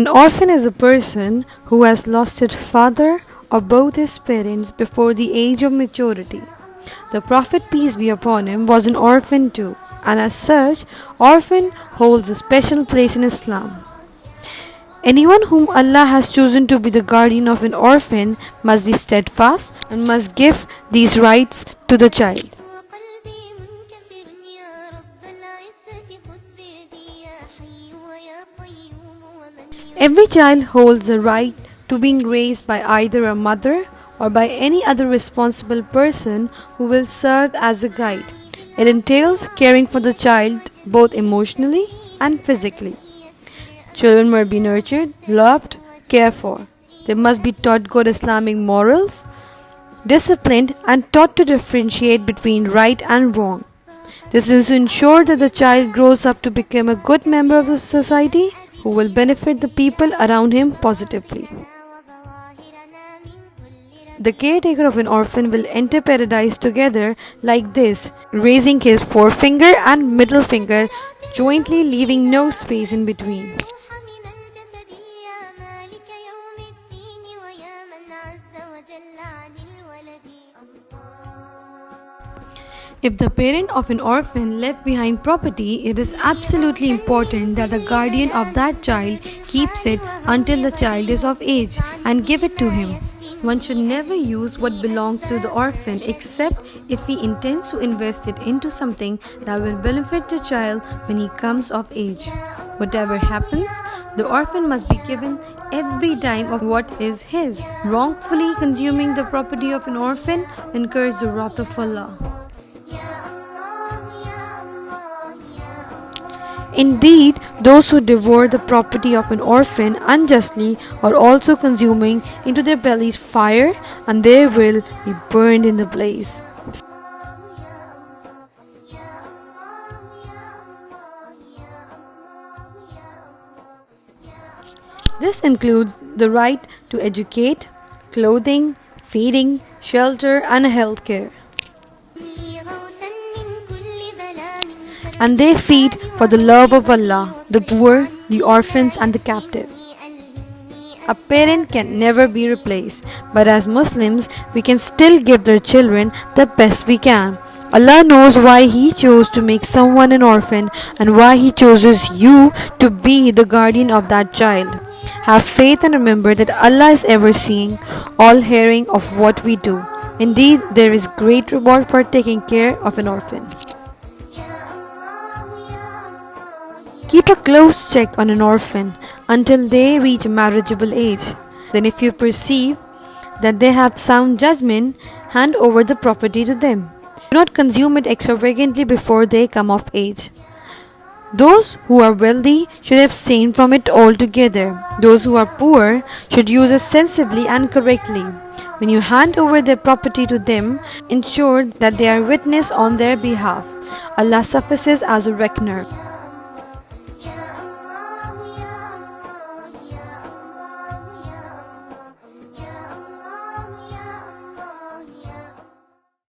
An orphan is a person who has lost his father or both his parents before the age of maturity. The Prophet, peace be upon him, was an orphan too, and as such, orphan holds a special place in Islam. Anyone whom Allah has chosen to be the guardian of an orphan must be steadfast and must give these rights to the child. Every child holds a right to being raised by either a mother or by any other responsible person who will serve as a guide. It entails caring for the child both emotionally and physically. Children must be nurtured, loved, cared for. They must be taught good Islamic morals, disciplined, and taught to differentiate between right and wrong. This is to ensure that the child grows up to become a good member of the society who will benefit the people around him positively. The caretaker of an orphan will enter paradise together like this, raising his forefinger and middle finger jointly, leaving no space in between. If the parent of an orphan left behind property, it is absolutely important that the guardian of that child keeps it until the child is of age and give it to him. One should never use what belongs to the orphan except if he intends to invest it into something that will benefit the child when he comes of age. Whatever happens, the orphan must be given every dime of what is his. Wrongfully consuming the property of an orphan incurs the wrath of Allah. Indeed, those who devour the property of an orphan unjustly are also consuming into their bellies fire, and they will be burned in the blaze. This includes the right to educate, clothing, feeding, shelter, and health care. And they feed for the love of Allah, the poor, the orphans, and the captive. A parent can never be replaced, but as Muslims, we can still give their children the best we can. Allah knows why He chose to make someone an orphan and why He chooses you to be the guardian of that child. Have faith and remember that Allah is ever seeing, all hearing of what we do. Indeed, there is great reward for taking care of an orphan. Keep a close check on an orphan until they reach marriageable age. Then if you perceive that they have sound judgment, hand over the property to them. Do not consume it extravagantly before they come of age. Those who are wealthy should abstain from it altogether. Those who are poor should use it sensibly and correctly. When you hand over their property to them, ensure that they are witness on their behalf. Allah suffices as a reckoner.